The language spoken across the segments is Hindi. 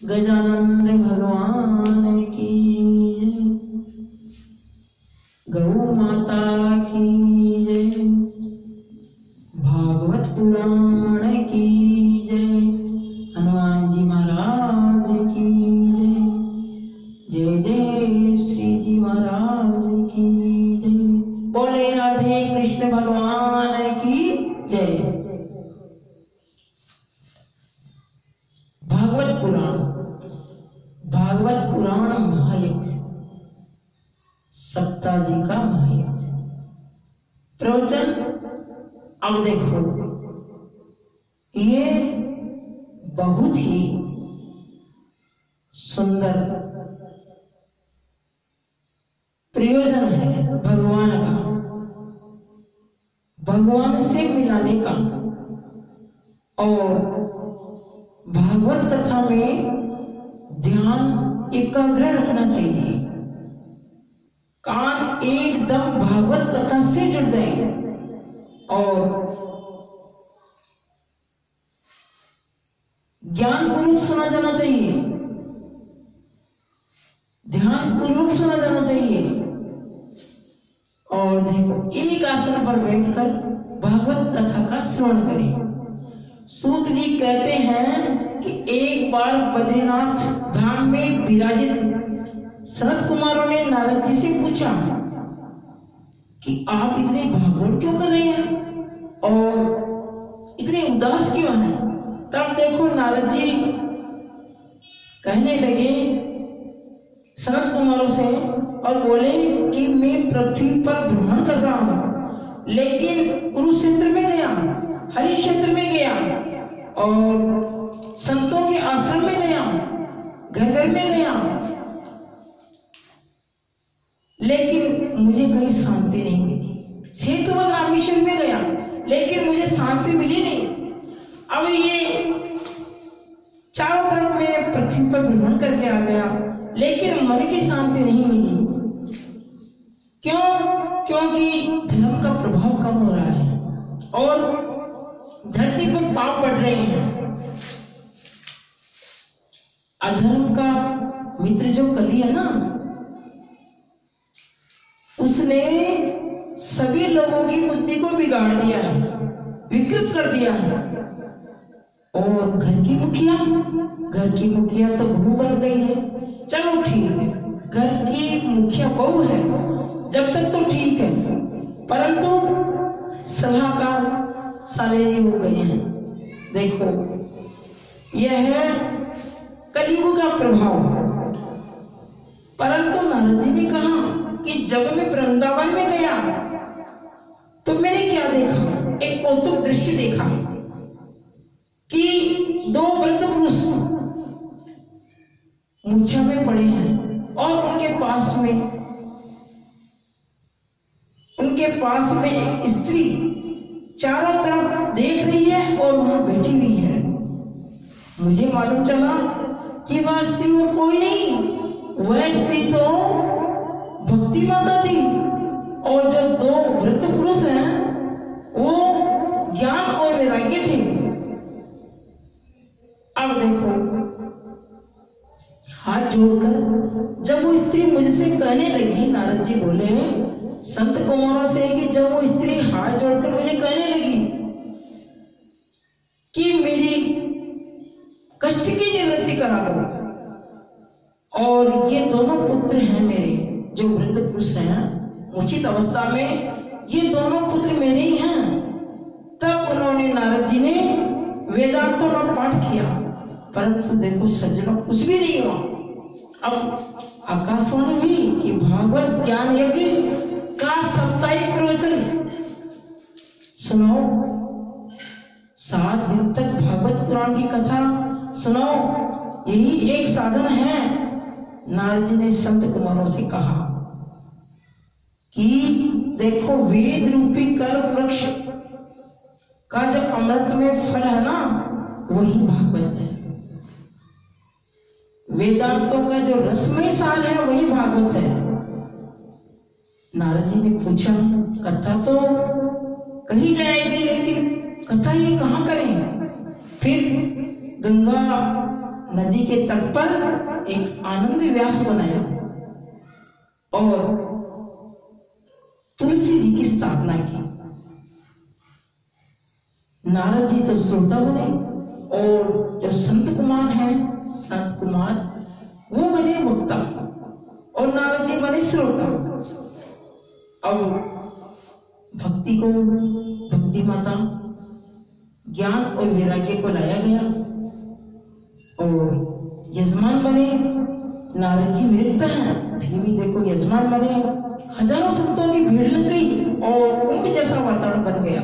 गजानंद भगवान की जय, गौ माता की जय, भागवत पुराण की जय, हनुमान जी महाराज की जय, जय जय श्री जी महाराज की जय। बोले राधे कृष्ण भगवान की जय। भागवत पुराण, भागवत पुराण महायज्ञ, सप्ताह जी का महायज्ञ प्रवचन। अब देखो, ये बहुत ही सुंदर प्रयोजन है भगवान का, भगवान से मिलाने का। और भागवत कथा में ध्यान एकाग्र रखना चाहिए, कान एकदम भागवत कथा से जुड़ जाए और ज्ञान पूर्वक सुना जाना चाहिए, ध्यान पूर्वक सुना जाना चाहिए। और देखो, एक आसन पर बैठकर भागवत कथा का श्रवण करें। सूत जी कहते हैं कि एक बार बद्रीनाथ धाम में विराजित सनत कुमारों ने नारद जी से पूछा कि आप इतने भागवत क्यों कर रहे हैं और इतने उदास क्यों हैं। तब देखो नारद जी कहने लगे सनत कुमारों से और बोले कि मैं पृथ्वी पर भ्रमण कर रहा हूं, लेकिन कुरुक्षेत्र में गया, हरिक्षेत्र में गया और संतों के आश्रम में गया, घर घर में गया, लेकिन मुझे कहीं शांति नहीं मिली। सेतुवन रामेश्वर में गया, लेकिन मुझे शांति मिली नहीं। अब ये चारों तरफ में पृथ्वी पर भ्रमण करके आ गया, लेकिन मन की शांति नहीं मिली। क्यों? क्योंकि धर्म का प्रभाव कम हो रहा है और धरती पर पाप बढ़ रहे हैं। अधर्म का मित्र जो कली है ना, उसने सभी लोगों की बुद्धि को बिगाड़ दिया है, विकृत कर दिया है। और घर की मुखिया तो बहू बन गई है। चलो ठीक है, घर की मुखिया बहू है जब तक तो ठीक है, परंतु सलाहकार साले जी हो गए हैं। देखो, यह है कलयुग का प्रभाव। परंतु नारद जी ने कहा कि जब मैं वृंदावन में गया तो मैंने क्या देखा, एक कौतुक दृश्य देखा कि दो वृद्ध पुरुष मूर्छा में पड़े हैं और उनके पास में एक स्त्री चारों तरफ देख रही है और वहां बैठी हुई है। मुझे मालूम चला कि वह स्त्री और कोई नहीं, वह स्त्री तो भक्ति माता थी और जो दो वृद्ध पुरुष हैं वो ज्ञान और वैराग्य थे। अब देखो, हाथ जोड़कर जब वो स्त्री मुझसे कहने लगी, नारद जी बोले संत कुमारों से कि जब वो स्त्री हाथ जोड़कर मुझे कहने लगी कि मेरी कष्ट की निवृत्ति करा दो, और ये दोनों पुत्र हैं मेरे, जो वृद्ध पुरुष हैं उचित अवस्था में, ये दोनों पुत्र मेरे ही हैं। तब उन्होंने, नारद जी ने वेदांतों का पाठ किया, परंतु देखो सज्जनों, कुछ भी नहीं हुआ। अब आकाशवाणी हुई कि भागवत ज्ञान यज्ञ का साप्ताहिक प्रवचन सुनाओ, 7 दिन तक भागवत पुराण की कथा सुनाओ, यही एक साधन है। नारद जी ने संत कुमारों से कहा कि देखो, वेद रूपी कल्प वृक्ष का जो अमृत में फल है ना, वही भागवत है। वेदांतों का जो रसमय सार है वही भागवत है। नारद जी ने पूछा, कथा तो कही जाएगी, लेकिन कथा ये कहाँ करें? गंगा नदी के तट पर एक आनंद व्यास बनाया और तुलसी जी की स्थापना की। नारद जी तो श्रोता बने और जो संत कुमार हैं, संत कुमार वो बने वक्ता और नारद जी बने श्रोता। अब भक्ति को, भक्ति माता ज्ञान और वैराग्य को लाया गया और यजमान बने। नारद जी विरक्त हैं, फिर भी देखो यजमान बने। हजारों संतों की भीड़ लग गई और कुंभ जैसा वातावरण बन गया।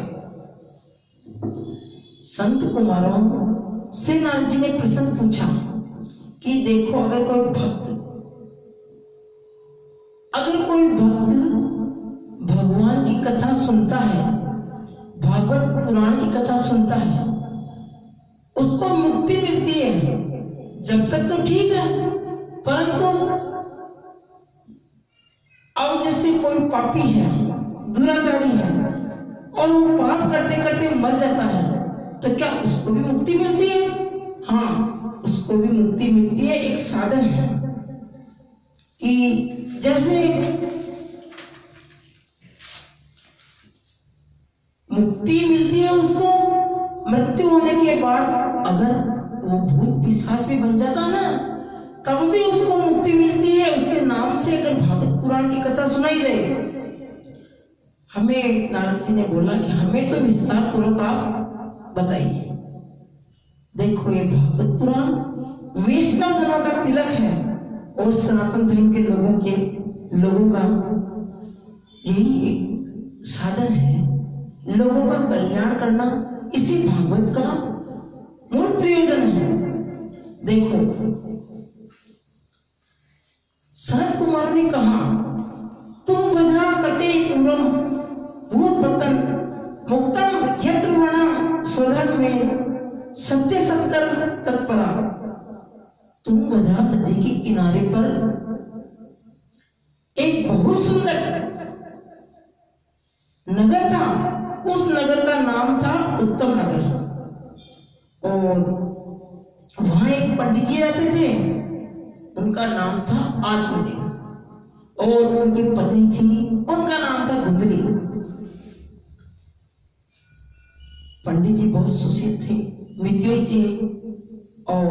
संत कुमारों से नारद जी ने प्रश्न पूछा कि देखो, अगर कोई भक्त भगवान की कथा सुनता है, भागवत पुराण की कथा सुनता है, उसको मुक्ति मिलती है। जब तक तो ठीक है, परंतु अब जैसे कोई पापी है, दुराचारी है और वो पाप करते करते मर जाता है, तो क्या उसको भी मुक्ति मिलती है? हाँ, उसको भी मुक्ति मिलती है। एक साधन है कि जैसे मुक्ति मिलती है उसको मृत्यु होने के बाद, अगर वो भूत पिशाच भी बन जाता ना, तब भी उसको मुक्ति मिलती है उसके नाम से, अगर भागवत पुराण की कथा सुनाई जाए। हमें नारद जी ने बोला कि हमें तो विस्तार पूर्वक आप बताइए। देखो, ये भागवत पुराण वैष्णव जनों का तिलक है और सनातन धर्म के लोगों का यही एक साधन है, लोगों का कल्याण करना। इसी भागवत का मूल प्रयोजन है। देखो, सनत कुमार ने कहा, तुम भद्रा तटे पूर्वम भूत पतन मुक्तम यत्रुवणा स्वधर्म में सत्य सत्कर्म तत्परा। तुम भद्रा नदी के किनारे पर एक बहुत सुंदर नगर था। उस नगर का नाम था उत्तम नगर और वहां एक पंडित जी रहते थे, उनका नाम था आत्मदेव और उनकी पत्नी थी, उनका नाम था धुंधली। पंडित जी बहुत सुशील थे, मितव्ययी थे और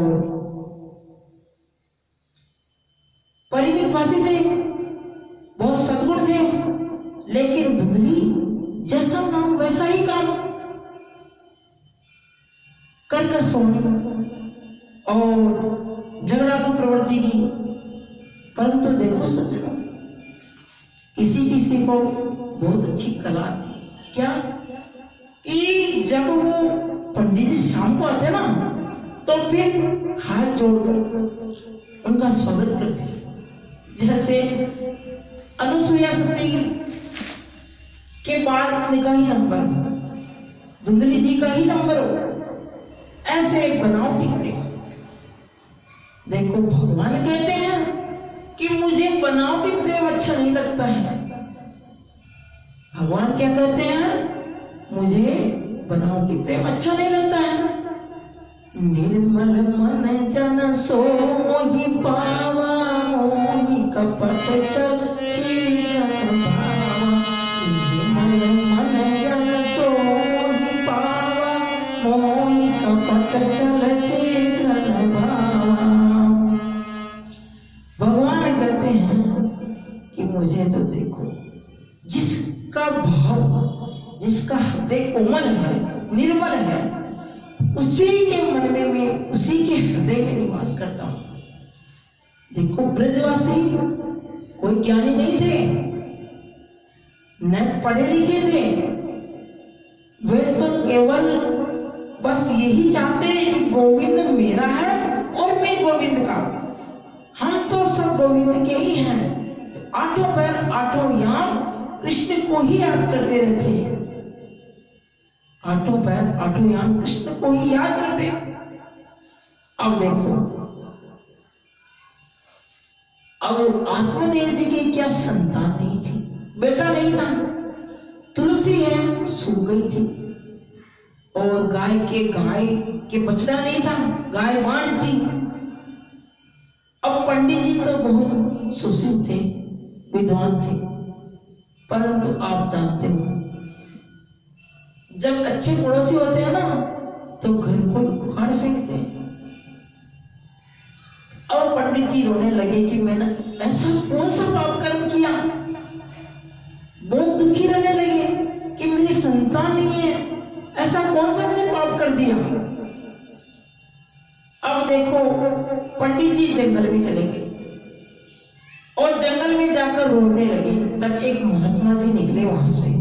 परिमितवासी थे, बहुत सद्गुण थे। लेकिन धुंधली जैसा नाम वैसा ही काम, कर्कश होनी और झगड़ालू प्रवृत्ति की। परंतु देखो सज्जनों, किसी किसी को बहुत अच्छी कला थी। क्या कि जब वो पंडित जी शाम को आते ना, तो फिर हाथ जोड़कर उनका स्वागत करते, जैसे अनुसुईया सती के बाद इनका ही नंबर, धुंधली जी का ही नंबर हो, ऐसे बनावटी प्रेम। देखो, भगवान कहते हैं कि मुझे बनावटी प्रेम अच्छा नहीं लगता है। भगवान क्या कहते हैं? मुझे बनावटी प्रेम अच्छा नहीं लगता है। निर्मल मन जन सो मोहि पावा, मोहि कपट चल चीरन भावा। निर्मल मन जन सो मोहि पावा, मोहि कपट चल चीरन भावा। भगवान कहते हैं कि मुझे तो देखो, जिसका भाव, जिसका हृदय कोमल है, निर्मल है, उसी के मन में उसी के हृदय में निवास करता हूं। देखो, ब्रजवासी कोई ज्ञानी नहीं थे, न पढ़े लिखे थे, वे तो केवल बस यही चाहते हैं कि गोविंद मेरा है और मैं गोविंद का। हम तो सब गोविंद के ही हैं। आठों पैर आठों याम कृष्ण को ही याद करते रहते हैं। आठों पैर आठों याम कृष्ण को ही याद करते। अब देखो, अब आत्मदेव जी की क्या संतान नहीं थी, बेटा नहीं था। तुलसी है, सूख गई थी और गाय के बछड़ा नहीं था, गाय बांझ थी। अब पंडित जी तो बहुत सुशील थे, विद्वान थे, परंतु आप जानते हो जब अच्छे पड़ोसी होते हैं ना तो घर को उखाड़ फेंकते हैं। और पंडित जी रोने लगे कि मैंने ऐसा कौन सा पाप कर्म किया। बहुत दुखी रहने लगे कि मेरी संतान नहीं है, ऐसा कौन सा मैंने पाप कर दिया। अब देखो पंडित जी जंगल में चले गए और जंगल में जाकर रोने लगे। तब एक महात्मा जी निकले वहां से,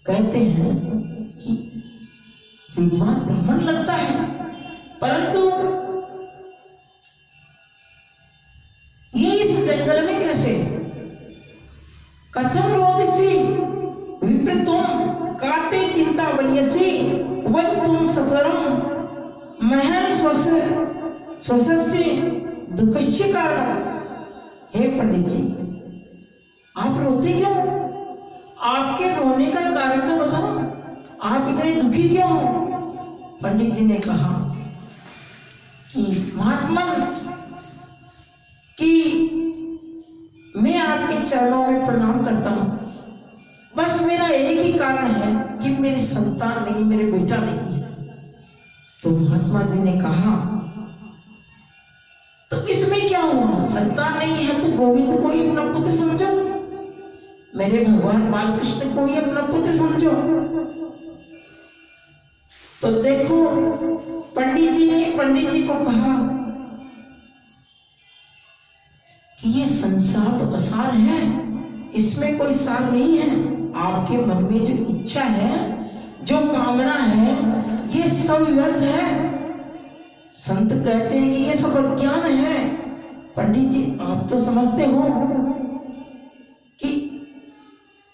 कहते हैं कि विद्वान ब्राह्मण लगता है, परंतु ये इस जंगल में कैसे? कथम रोदसी विप्रतुम काटे चिंता वन्यसी वन तुम सतरम महर स्वस्य दुखस्य कारण। हे पंडित जी, आप रोते क्यों? आपके रोने का कारण तो बताओ, आप इतने दुखी क्यों हो? पंडित जी ने कहा कि महात्मा कि मैं आपके चरणों में प्रणाम करता हूं, बस मेरा एक ही कारण है कि मेरी संतान नहीं, मेरे बेटा नहीं है। तो महात्मा जी ने कहा तो इसमें क्या हुआ? संतान नहीं है तो गोविंद को ही अपना पुत्र समझो, मेरे भगवान बालकृष्ण को ही अपना पुत्र समझो। तो देखो पंडित जी ने पंडित जी को कहा कि ये संसार तो असार है, इसमें कोई सार नहीं है। आपके मन में जो इच्छा है, जो कामना है, ये सब व्यर्थ है। संत कहते हैं कि ये सब अज्ञान है। पंडित जी आप तो समझते हो कि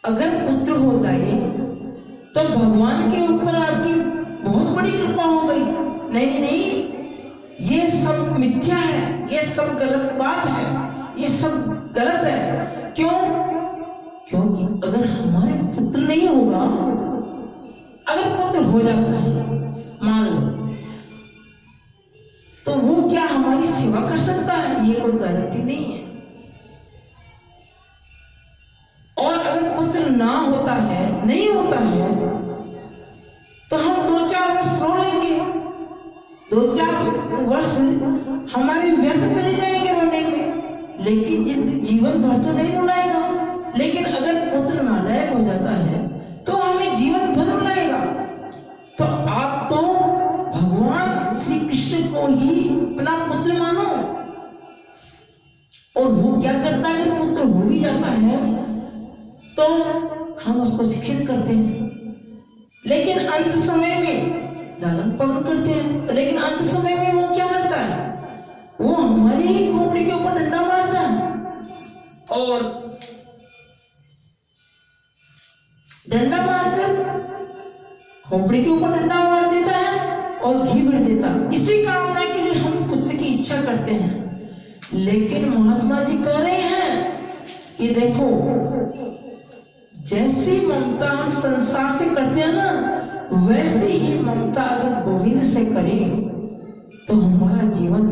अगर पुत्र हो जाए तो भगवान के ऊपर आपकी बहुत बड़ी कृपा हो गई। नहीं नहीं, ये सब मिथ्या है, ये सब गलत बात है, ये सब गलत है। क्यों? क्योंकि अगर हमारे पुत्र नहीं होगा, अगर पुत्र हो जाता है मान लो, तो वो क्या हमारी सेवा कर सकता है? ये कोई गारंटी नहीं है। और अगर पुत्र ना होता है, नहीं होता है, तो हम 2-4 वर्ष रो लेंगे, 2-4 वर्ष हमारे व्यर्थ चले जाएंगे रोने में, लेकिन जीवन भर तो नहीं रुलाएगा। लेकिन अगर पुत्र नालायक हो जाता है तो हमें जीवन भर रुलाएगा। तो आप तो भगवान श्री कृष्ण को ही अपना पुत्र मानो। और वो क्या करता है? अगर पुत्र हो भी जाता है तो हम उसको शिक्षित करते हैं, लेकिन अंत समय में लालन पालन करते हैं। लेकिन अंत समय में वो क्या करता है? वो हमारी ही खोपड़ी के ऊपर डंडा मारता है, और डंडा मारकर खोपड़ी के ऊपर डंडा मार देता है और घी भर देता है। इसी कामना के लिए हम पुत्र की इच्छा करते हैं। लेकिन महात्मा जी कह रहे हैं कि देखो, जैसी ममता हम संसार से करते हैं ना, वैसे ही ममता अगर गोविंद से करें तो हमारा जीवन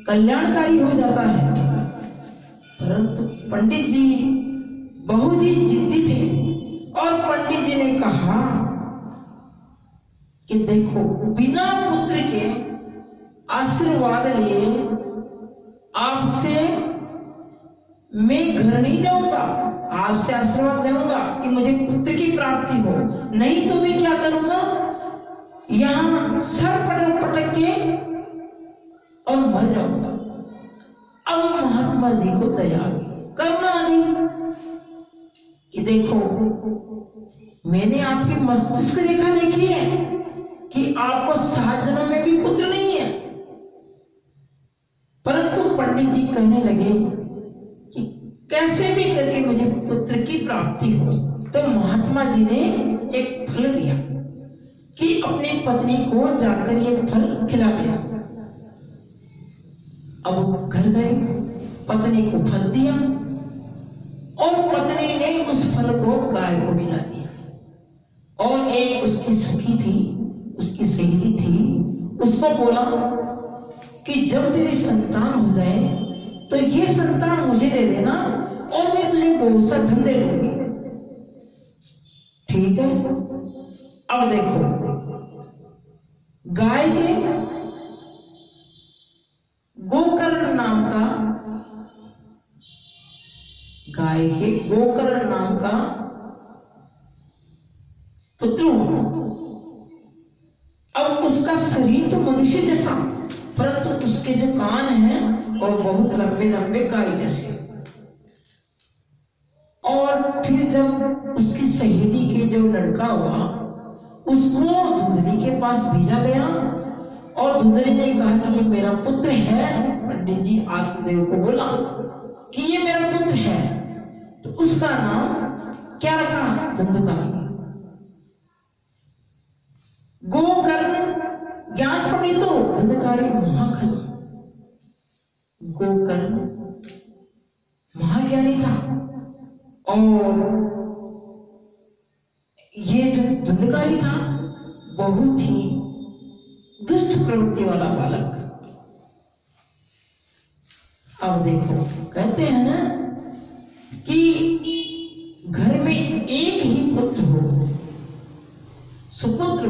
कल्याणकारी हो जाता है। परंतु पंडित जी बहुत ही जिद्दी थे और पंडित जी ने कहा कि देखो, बिना पुत्र के आशीर्वाद लिए आपसे मैं घर नहीं जाऊंगा, आपसे आशीर्वाद लेऊंगा कि मुझे पुत्र की प्राप्ति हो। नहीं तो मैं क्या करूंगा? यहां सर पटक के और मर जाऊंगा। अब महात्मा जी को दया करना आ गई कि देखो, मैंने आपकी मस्तिष्क रेखा देखी है कि आपको 7 जन्म में भी पुत्र नहीं है। परंतु पंडित जी कहने लगे कि कैसे भी करके मुझे पुत्र की प्राप्ति हो। तो महात्मा जी ने एक फल दिया कि अपनी पत्नी को जाकर ये फल खिला दिया। अब वो घर गए, पत्नी को फल दिया और पत्नी ने उस फल को गाय को खिला दिया। और एक उसकी सखी थी, उसकी सहेली थी, उसको बोला कि जब तेरी संतान हो जाए तो ये संतान मुझे दे देना और मैं तुझे बहुत सा धन दे दूंगी। ठीक है। अब देखो, गाय के गोकर्ण नाम का, गाय के गोकर्ण नाम का पुत्र हुआ। अब उसका शरीर तो मनुष्य जैसा, परंतु उसके जो कान हैं और बहुत लंबे लंबे गाय जैसे। और फिर जब उसकी सहेली के जो लड़का हुआ, उसको धुंधली के पास भेजा गया और धुंधली ने कहा कि ये मेरा पुत्र है। पंडित जी आत्मदेव को बोला कि ये मेरा पुत्र है, तो उसका नाम क्या रखा? धुंधकारी। गोकर्ण ज्ञान पंडित तो धुंधकारी महाखल। गोकर्ण महाज्ञानी था और ये जो धुंधकारी था बहुत ही दुष्ट प्रवृत्ति वाला बालक। अब देखो, कहते हैं ना कि घर में एक ही पुत्र हो, सुपुत्र,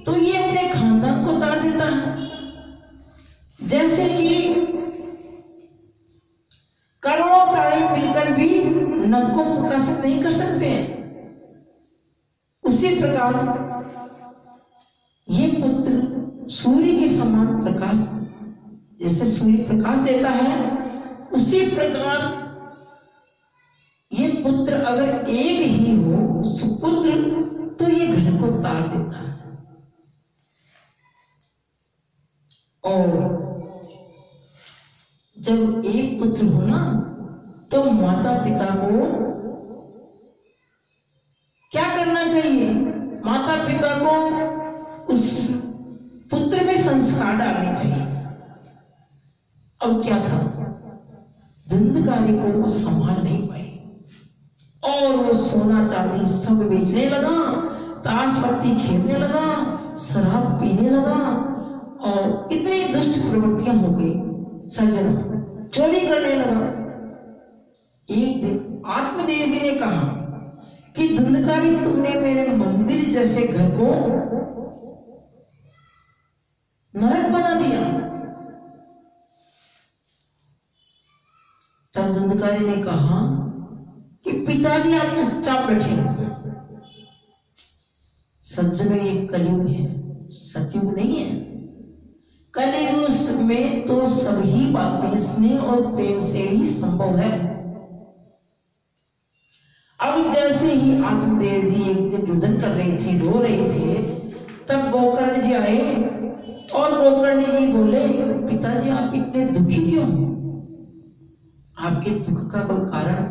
तो ये अपने खानदान को तार देता है। जैसे कि करोड़ों तारे मिलकर भी नभ को प्रकाशित नहीं कर सकते हैं, उसी प्रकार ये पुत्र सूर्य के समान प्रकाश, जैसे सूर्य प्रकाश देता है, उसी प्रकार ये पुत्र अगर एक ही हो, सुपुत्र, तो ये घर को तार देता है। और जब एक पुत्र हो ना, तो माता पिता को क्या करना चाहिए? माता पिता को उस पुत्र में संस्कार डालने चाहिए। अब क्या था, धुंधकारी को वो संभाल नहीं पाई और वो सोना चांदी सब बेचने लगा, ताश पत्ती खेलने लगा, शराब पीने लगा और इतनी दुष्ट प्रवृत्तियां हो गई। सज्जन चोरी करने लगा। एक दिन आत्मदेव जी ने कहा कि धुंधकारी, तुमने मेरे मंदिर जैसे घर को नरक बना दिया। तब धुंधकारी ने कहा कि पिताजी आप चुपचाप बैठे रहो। सज्जनों, ये कलयुग है, सतयुग नहीं है। कलयुग में तो सभी बातें स्नेह और प्रेम से ही संभव है। अब जैसे ही आत्मदेव जी एक दिन रुदन कर रहे थे, रो रहे थे, तब गोकर्ण जी आए और गोकर्ण जी बोले, पिताजी आप इतने दुखी क्यों? आपके दुख का कोई कारण?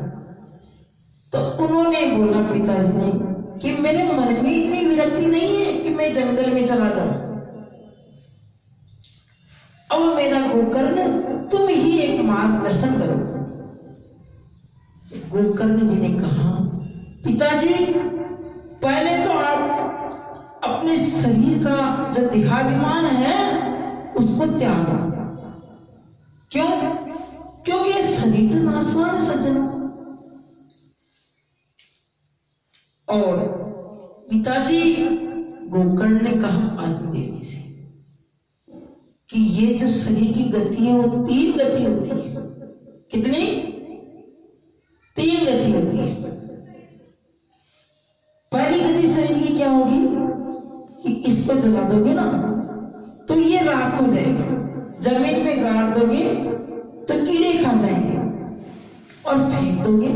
तो उन्होंने बोला, पिताजी ने, कि मेरे मन में इतनी विरक्ति नहीं है कि मैं जंगल में चला जाऊं। अब मेरा गोकर्ण, तुम ही एक मार्गदर्शन करो। गोकर्ण जी ने कहा, पिताजी पहले तो आप अपने शरीर का जो देहाभिमान है उसको त्यागो। क्यों? क्योंकि शरीर तो नाशवान है सज्जनों। और पिताजी, गोकर्ण ने कहा आत्मदेव जी से कि ये जो शरीर की गति है वो 3 गति होती है। कितनी? 3 गति होती है। पहली गति शरीर की क्या होगी कि इसको जला दोगे ना तो ये राख हो जाएगा, जमीन में गाड़ दोगे तो कीड़े खा जाएंगे और फेंक दोगे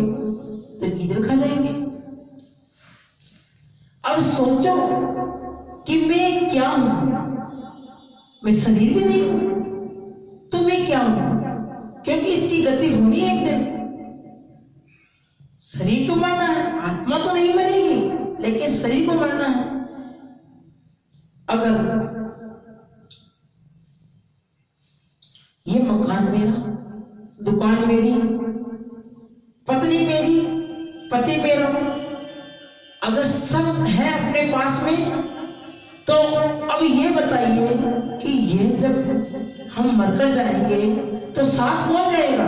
तो गीदड़ खा जाएंगे। अब सोचो कि मैं क्या हूं? मैं शरीर भी नहीं हूं, तो मैं क्या हूं? क्योंकि इसकी गति होनी है एक दिन। शरीर तो मरना है, आत्मा तो नहीं मरेगी, लेकिन शरीर को मरना है। अगर ये मकान मेरा, दुकान मेरी, पत्नी मेरी, पति मेरा, अगर सब है अपने पास में, तो अब ये बताइए कि ये जब हम मरकर जाएंगे तो साथ कौन जाएगा?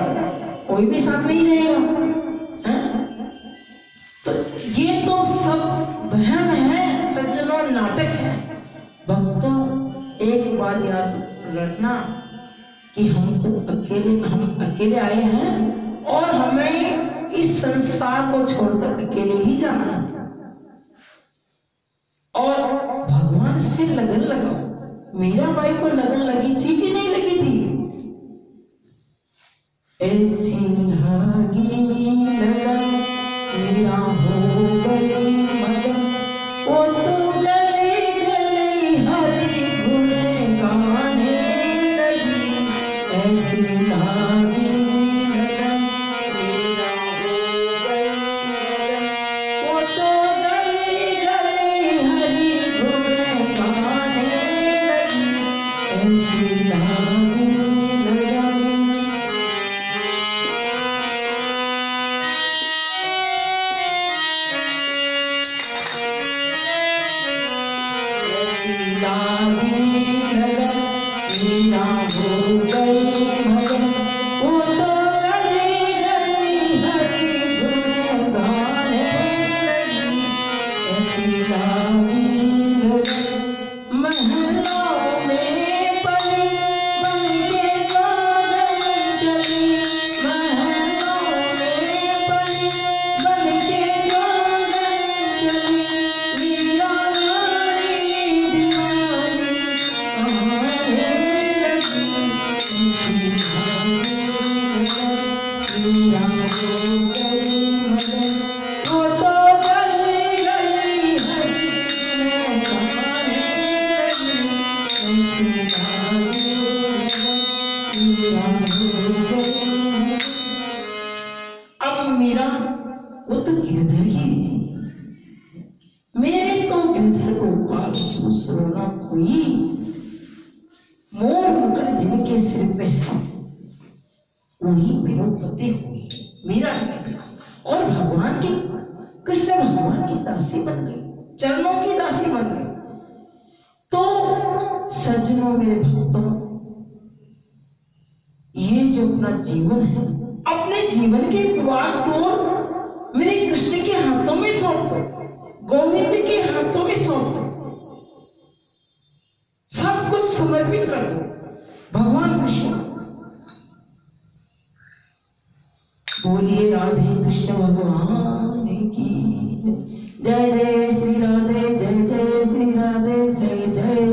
कोई भी साथ नहीं जाएगा, है? तो ये तो सब वहम है सज्जनों, नाटक है। भक्तों, एक बात याद रखना कि हम अकेले आए हैं और हमें इस संसार को छोड़कर अकेले ही जाना है। और भगवान से लगन लगाओ। मीराबाई को लगन लगी थी कि नहीं लगी थी? ऐसी लगी लगन मीरा हो गई मगन, वो तो गली गली हरी गुण गाने लगी। ऐसी लगी लगन मीरा हो गई मगन, वो तो गली गली हरी गुण गाने लगी। ऐसी लगी लगन। मीरा हो गई मगन, वो तो गली गली हरी गुण गाने लगी। ऐसी लगी लगन। महलों में पली बन के चादर चली, महलों में पली बन के चादर चली। मीरा रानी दीवानी कहाने लगी। मीरा हो गई मगन, वो तो गली गली हरी गुण गाने लगी। ऐसी लगी लगन मीरा हो गई मगन। अब मीरा वो तो गिरधर की थी। मेरे तो गिरधर गोपाल चूस रोना कोई, मोर मुकुट जिनके सिर पे है वही मेरो पति हुई। मीरा और भगवान की, कृष्ण भगवान की दासी बन गई, चरणों की दासी बन गई। तो सज्जनों, मेरे भक्तों, ये जो अपना जीवन है, अपने जीवन के बागडोर मेरे कृष्ण के हाथों में सौंप दो, गोविंद के हाथों में सौंप दो, सब कुछ समर्पित कर दो भगवान कृष्ण को। बोलिए राधे कृष्ण भगवान की जय। जय जय श्री राधे, जय जय श्री राधे, जय जय